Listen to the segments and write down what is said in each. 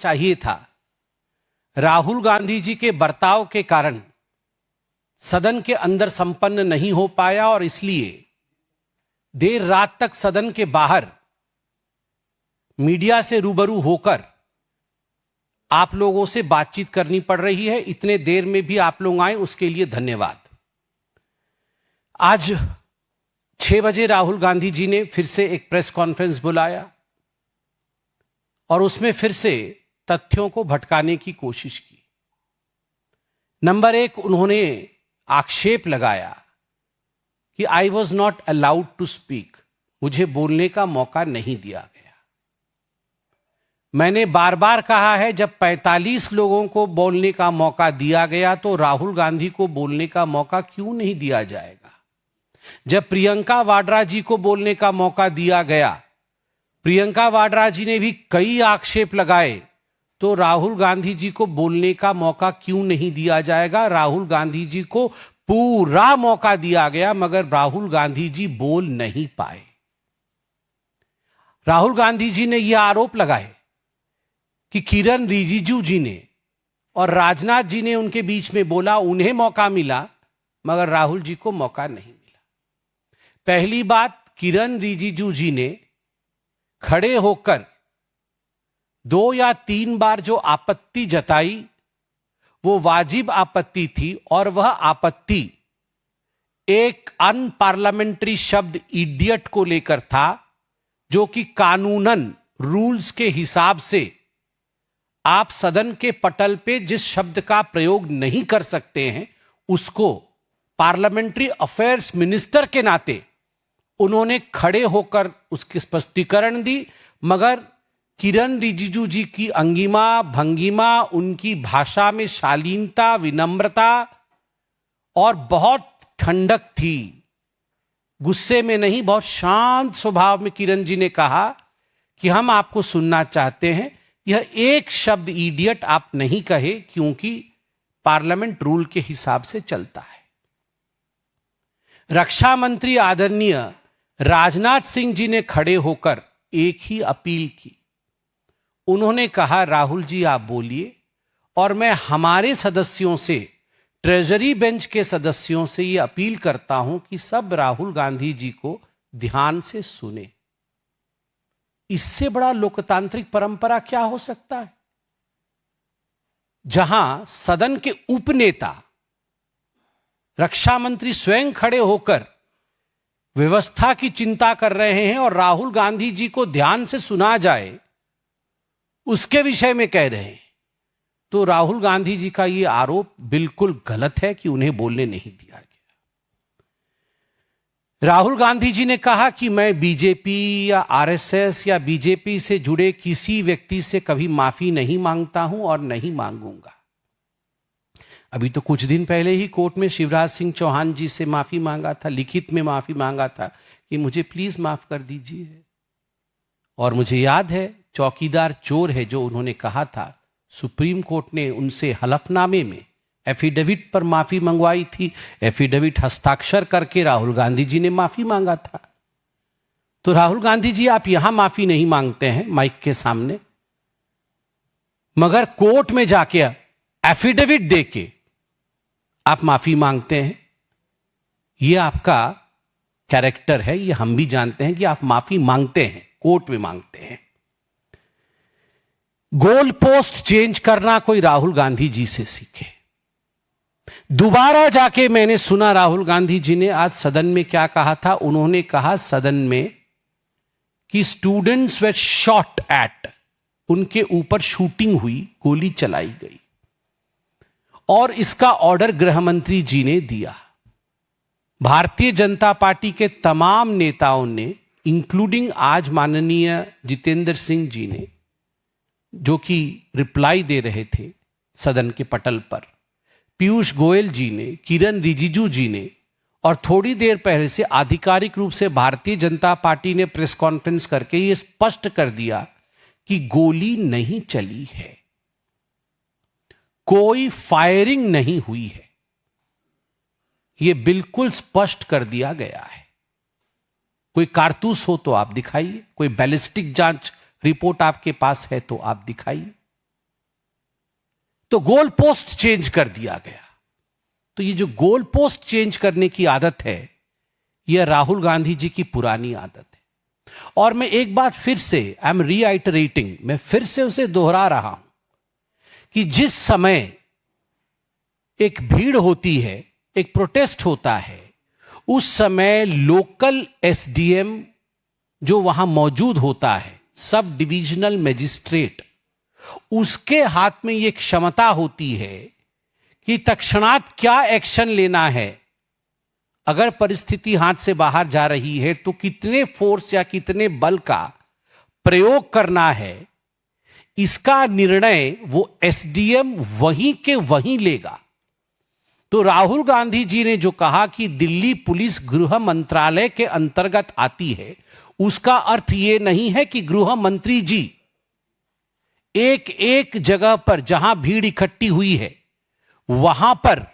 चाहिए था। राहुल गांधी जी के बर्ताव के कारण सदन के अंदर संपन्न नहीं हो पाया और इसलिए देर रात तक सदन के बाहर मीडिया से रूबरू होकर आप लोगों से बातचीत करनी पड़ रही है। इतने देर में भी आप लोग आए, उसके लिए धन्यवाद। आज 6 बजे राहुल गांधी जी ने फिर से एक प्रेस कॉन्फ्रेंस बुलाया और उसमें फिर से तथ्यों को भटकाने की कोशिश की। नंबर 1, उन्होंने आक्षेप लगाया कि I was not allowed to speak, मुझे बोलने का मौका नहीं दिया गया। मैंने बार बार कहा है, जब 45 लोगों को बोलने का मौका दिया गया तो राहुल गांधी को बोलने का मौका क्यों नहीं दिया जाएगा। जब प्रियंका वाड्रा जी को बोलने का मौका दिया गया, प्रियंका वाड्रा जी ने भी कई आक्षेप लगाए, तो राहुल गांधी जी को बोलने का मौका क्यों नहीं दिया जाएगा। राहुल गांधी जी को पूरा मौका दिया गया मगर राहुल गांधी जी बोल नहीं पाए। राहुल गांधी जी ने यह आरोप लगाए कि किरण रिजिजू जी ने और राजनाथ जी ने उनके बीच में बोला, उन्हें मौका मिला मगर राहुल जी को मौका नहीं मिला। पहली बात, किरण रिजिजू जी ने खड़े होकर 2 या 3 बार जो आपत्ति जताई वो वाजिब आपत्ति थी और वह आपत्ति एक अनपार्लियामेंट्री शब्द इडियट को लेकर था, जो कि कानूनन रूल्स के हिसाब से आप सदन के पटल पे जिस शब्द का प्रयोग नहीं कर सकते हैं, उसको पार्लियामेंट्री अफेयर्स मिनिस्टर के नाते उन्होंने खड़े होकर उसकी स्पष्टीकरण दी। मगर किरण रिजिजू जी की अंगिमा भंगिमा, उनकी भाषा में शालीनता, विनम्रता और बहुत ठंडक थी। गुस्से में नहीं, बहुत शांत स्वभाव में किरण जी ने कहा कि हम आपको सुनना चाहते हैं, यह एक शब्द इडियट आप नहीं कहे क्योंकि पार्लियामेंट रूल के हिसाब से चलता है। रक्षा मंत्री आदरणीय राजनाथ सिंह जी ने खड़े होकर एक ही अपील की। उन्होंने कहा, राहुल जी आप बोलिए, और मैं हमारे सदस्यों से, ट्रेजरी बेंच के सदस्यों से यह अपील करता हूं कि सब राहुल गांधी जी को ध्यान से सुने। इससे बड़ा लोकतांत्रिक परंपरा क्या हो सकता है, जहां सदन के उपनेता रक्षा मंत्री स्वयं खड़े होकर व्यवस्था की चिंता कर रहे हैं और राहुल गांधी जी को ध्यान से सुना जाए उसके विषय में कह रहे हैं। तो राहुल गांधी जी का यह आरोप बिल्कुल गलत है कि उन्हें बोलने नहीं दिया गया। राहुल गांधी जी ने कहा कि मैं बीजेपी या आरएसएस या बीजेपी से जुड़े किसी व्यक्ति से कभी माफी नहीं मांगता हूं और नहीं मांगूंगा। अभी तो कुछ दिन पहले ही कोर्ट में शिवराज सिंह चौहान जी से माफी मांगा था, लिखित में माफी मांगा था कि मुझे प्लीज माफ कर दीजिए। और मुझे याद है, चौकीदार चोर है जो उन्होंने कहा था, सुप्रीम कोर्ट ने उनसे हलफनामे में एफिडेविट पर माफी मंगवाई थी। एफिडेविट हस्ताक्षर करके राहुल गांधी जी ने माफी मांगा था। तो राहुल गांधी जी आप यहां माफी नहीं मांगते हैं माइक के सामने, मगर कोर्ट में जाके एफिडेविट देके आप माफी मांगते हैं। यह आपका कैरेक्टर है, यह हम भी जानते हैं कि आप माफी मांगते हैं, कोर्ट में मांगते हैं। गोल पोस्ट चेंज करना कोई राहुल गांधी जी से सीखे। दोबारा जाके मैंने सुना राहुल गांधी जी ने आज सदन में क्या कहा था। उन्होंने कहा सदन में कि स्टूडेंट्स वर शॉट एट, उनके ऊपर शूटिंग हुई, गोली चलाई गई और इसका ऑर्डर गृह मंत्री जी ने दिया। भारतीय जनता पार्टी के तमाम नेताओं ने, इंक्लूडिंग आज माननीय जितेंद्र सिंह जी ने, जो कि रिप्लाई दे रहे थे सदन के पटल पर, पीयूष गोयल जी ने, किरण रिजिजू जी ने, और थोड़ी देर पहले से आधिकारिक रूप से भारतीय जनता पार्टी ने प्रेस कॉन्फ्रेंस करके यह स्पष्ट कर दिया कि गोली नहीं चली है, कोई फायरिंग नहीं हुई है। यह बिल्कुल स्पष्ट कर दिया गया है। कोई कारतूस हो तो आप दिखाइए, कोई बैलिस्टिक जांच रिपोर्ट आपके पास है तो आप दिखाइए। तो गोल पोस्ट चेंज कर दिया गया। तो ये जो गोल पोस्ट चेंज करने की आदत है, यह राहुल गांधी जी की पुरानी आदत है। और मैं एक बात फिर से, आई एम रीआइटरेटिंग, मैं फिर से उसे दोहरा रहा हूं कि जिस समय एक भीड़ होती है, एक प्रोटेस्ट होता है, उस समय लोकल एसडीएम जो वहां मौजूद होता है, सब डिविजनल मजिस्ट्रेट, उसके हाथ में यह क्षमता होती है कि तत्क्षणात क्या एक्शन लेना है। अगर परिस्थिति हाथ से बाहर जा रही है तो कितने फोर्स या कितने बल का प्रयोग करना है, इसका निर्णय वो एसडीएम वहीं के वहीं लेगा। तो राहुल गांधी जी ने जो कहा कि दिल्ली पुलिस गृह मंत्रालय के अंतर्गत आती है, उसका अर्थ यह नहीं है कि गृह मंत्री जी एक एक जगह पर जहां भीड़ इकट्ठी हुई है वहां पर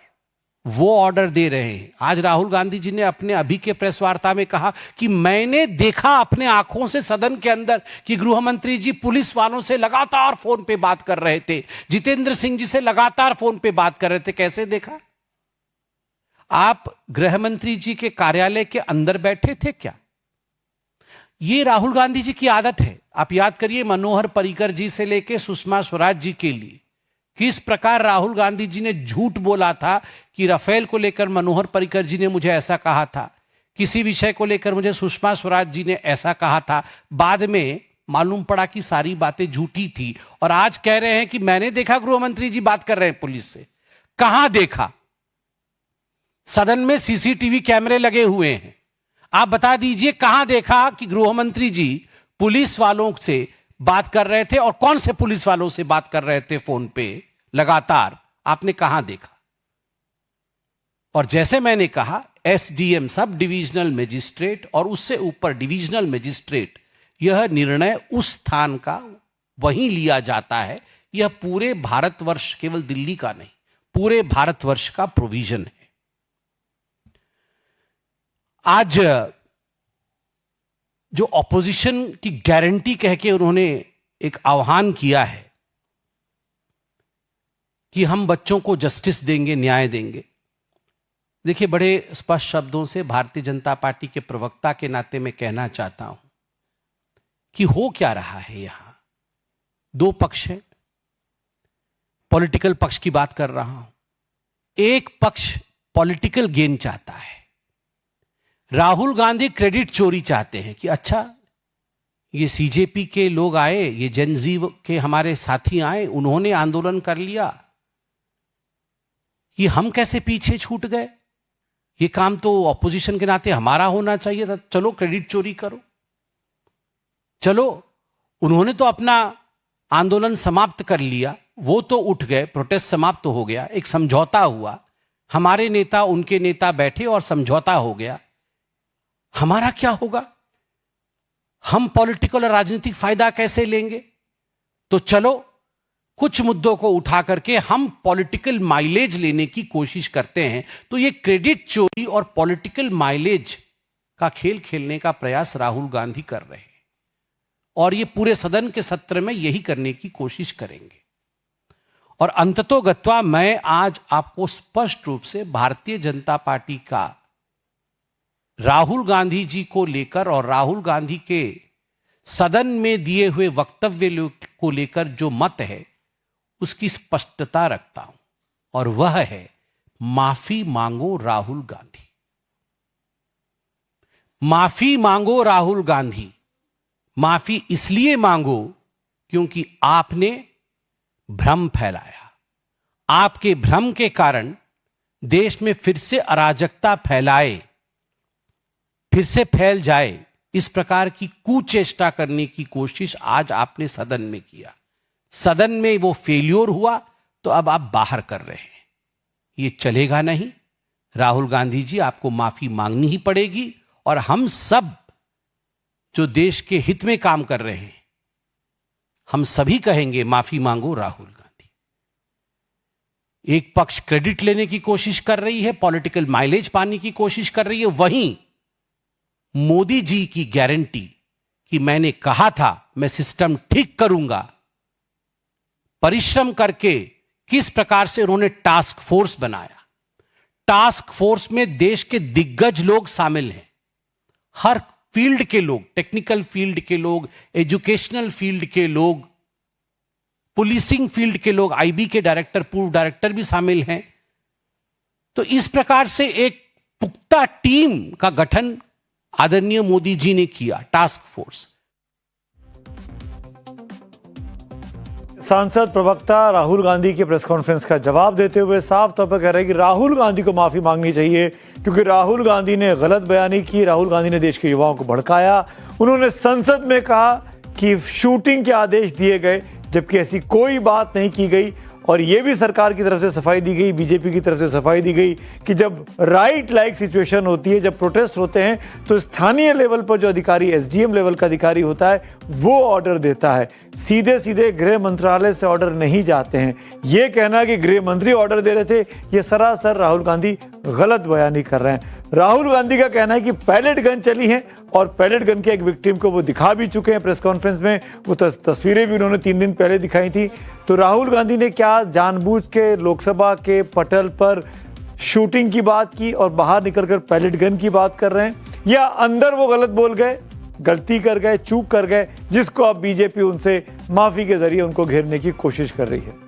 वो ऑर्डर दे रहे हैं। आज राहुल गांधी जी ने अपने अभी के प्रेस वार्ता में कहा कि मैंने देखा अपने आंखों से सदन के अंदर कि गृह मंत्री जी पुलिस वालों से लगातार फोन पे बात कर रहे थे, जितेंद्र सिंह जी से लगातार फोन पे बात कर रहे थे। कैसे देखा? आप गृह मंत्री जी के कार्यालय के अंदर बैठे थे क्या? ये राहुल गांधी जी की आदत है। आप याद करिए, मनोहर पर्रिकर जी से लेकर सुषमा स्वराज जी के लिए किस प्रकार राहुल गांधी जी ने झूठ बोला था कि राफेल को लेकर मनोहर पर्रिकर जी ने मुझे ऐसा कहा था, किसी विषय को लेकर मुझे सुषमा स्वराज जी ने ऐसा कहा था। बाद में मालूम पड़ा कि सारी बातें झूठी थी और आज कह रहे हैं कि मैंने देखा गृह मंत्री जी बात कर रहे हैं पुलिस से। कहां देखा? सदन में सीसीटीवी कैमरे लगे हुए हैं, आप बता दीजिए कहां देखा कि गृह मंत्री जी पुलिस वालों से बात कर रहे थे और कौन से पुलिस वालों से बात कर रहे थे फोन पे लगातार? आपने कहां देखा? और जैसे मैंने कहा, एसडीएम सब डिविजनल मजिस्ट्रेट और उससे ऊपर डिविजनल मजिस्ट्रेट, यह निर्णय उस स्थान का वहीं लिया जाता है। यह पूरे भारतवर्ष, केवल दिल्ली का नहीं, पूरे भारतवर्ष का प्रोविजन है। आज जो ऑपोजिशन की गारंटी कह के उन्होंने एक आह्वान किया है कि हम बच्चों को जस्टिस देंगे, न्याय देंगे। देखिए, बड़े स्पष्ट शब्दों से भारतीय जनता पार्टी के प्रवक्ता के नाते मैं कहना चाहता हूं कि हो क्या रहा है यहां। दो पक्ष हैं, पॉलिटिकल पक्ष की बात कर रहा हूं। एक पक्ष पॉलिटिकल गेन चाहता है। राहुल गांधी क्रेडिट चोरी चाहते हैं कि अच्छा, ये सीजेपी के लोग आए, ये जनजी के हमारे साथी आए, उन्होंने आंदोलन कर लिया, ये हम कैसे पीछे छूट गए? ये काम तो ऑपोजिशन के नाते हमारा होना चाहिए था। चलो क्रेडिट चोरी करो। चलो, उन्होंने तो अपना आंदोलन समाप्त कर लिया, वो तो उठ गए, प्रोटेस्ट समाप्त हो गया, एक समझौता हुआ, हमारे नेता उनके नेता बैठे और समझौता हो गया। हमारा क्या होगा? हम पॉलिटिकल और राजनीतिक फायदा कैसे लेंगे? तो चलो, कुछ मुद्दों को उठा करके हम पॉलिटिकल माइलेज लेने की कोशिश करते हैं। तो ये क्रेडिट चोरी और पॉलिटिकल माइलेज का खेल खेलने का प्रयास राहुल गांधी कर रहे हैं और ये पूरे सदन के सत्र में यही करने की कोशिश करेंगे। और अंततोगत्वा मैं आज आपको स्पष्ट रूप से भारतीय जनता पार्टी का राहुल गांधी जी को लेकर और राहुल गांधी के सदन में दिए हुए वक्तव्य को लेकर जो मत है, उसकी स्पष्टता रखता हूं और वह है माफी मांगो राहुल गांधी। माफी मांगो राहुल गांधी। माफी इसलिए मांगो क्योंकि आपने भ्रम फैलाया। आपके भ्रम के कारण देश में फिर से अराजकता फिर से फैल जाए, इस प्रकार की कुचेष्टा करने की कोशिश आज आपने सदन में किया। सदन में वो फेल्योर हुआ तो अब आप बाहर कर रहे हैं। ये चलेगा नहीं। राहुल गांधी जी, आपको माफी मांगनी ही पड़ेगी और हम सब जो देश के हित में काम कर रहे हैं, हम सभी कहेंगे माफी मांगो राहुल गांधी। एक पक्ष क्रेडिट लेने की कोशिश कर रही है, पॉलिटिकल माइलेज पाने की कोशिश कर रही है, वहीं मोदी जी की गारंटी कि मैंने कहा था मैं सिस्टम ठीक करूंगा, परिश्रम करके किस प्रकार से उन्होंने टास्क फोर्स बनाया। टास्क फोर्स में देश के दिग्गज लोग शामिल हैं, हर फील्ड के लोग, टेक्निकल फील्ड के लोग, एजुकेशनल फील्ड के लोग, पुलिसिंग फील्ड के लोग, आईबी के डायरेक्टर, पूर्व डायरेक्टर भी शामिल हैं। तो इस प्रकार से एक पुख्ता टीम का गठन आदरणीय मोदी जी ने किया, टास्क फोर्स। सांसद प्रवक्ता राहुल गांधी के प्रेस कॉन्फ्रेंस का जवाब देते हुए साफ तौर पर कह रहे हैं कि राहुल गांधी को माफी मांगनी चाहिए, क्योंकि राहुल गांधी ने गलत बयानी की, राहुल गांधी ने देश के युवाओं को भड़काया। उन्होंने संसद में कहा कि शूटिंग के आदेश दिए गए, जबकि ऐसी कोई बात नहीं की गई। और यह भी सरकार की तरफ से सफाई दी गई, बीजेपी की तरफ से सफाई दी गई कि जब राइट लाइक सिचुएशन होती है, जब प्रोटेस्ट होते हैं, तो स्थानीय लेवल पर जो अधिकारी, एसडीएम लेवल का अधिकारी होता है, वो ऑर्डर देता है, सीधे सीधे गृह मंत्रालय से ऑर्डर नहीं जाते हैं। ये कहना कि गृह मंत्री ऑर्डर दे रहे थे, ये सरासर राहुल गांधी गलत बयानी कर रहे हैं। राहुल गांधी का कहना है कि पैलेट गन चली है और पैलेट गन के एक विक्टिम को वो दिखा भी चुके हैं प्रेस कॉन्फ्रेंस में। वो तस्वीरें भी उन्होंने 3 दिन पहले दिखाई थी। तो राहुल गांधी ने क्या जानबूझ के लोकसभा के पटल पर शूटिंग की बात की और बाहर निकलकर पैलेट गन की बात कर रहे हैं, या अंदर वो गलत बोल गए, गलती कर गए, चूक कर गए, जिसको अब बीजेपी उनसे माफी के जरिए उनको घेरने की कोशिश कर रही है।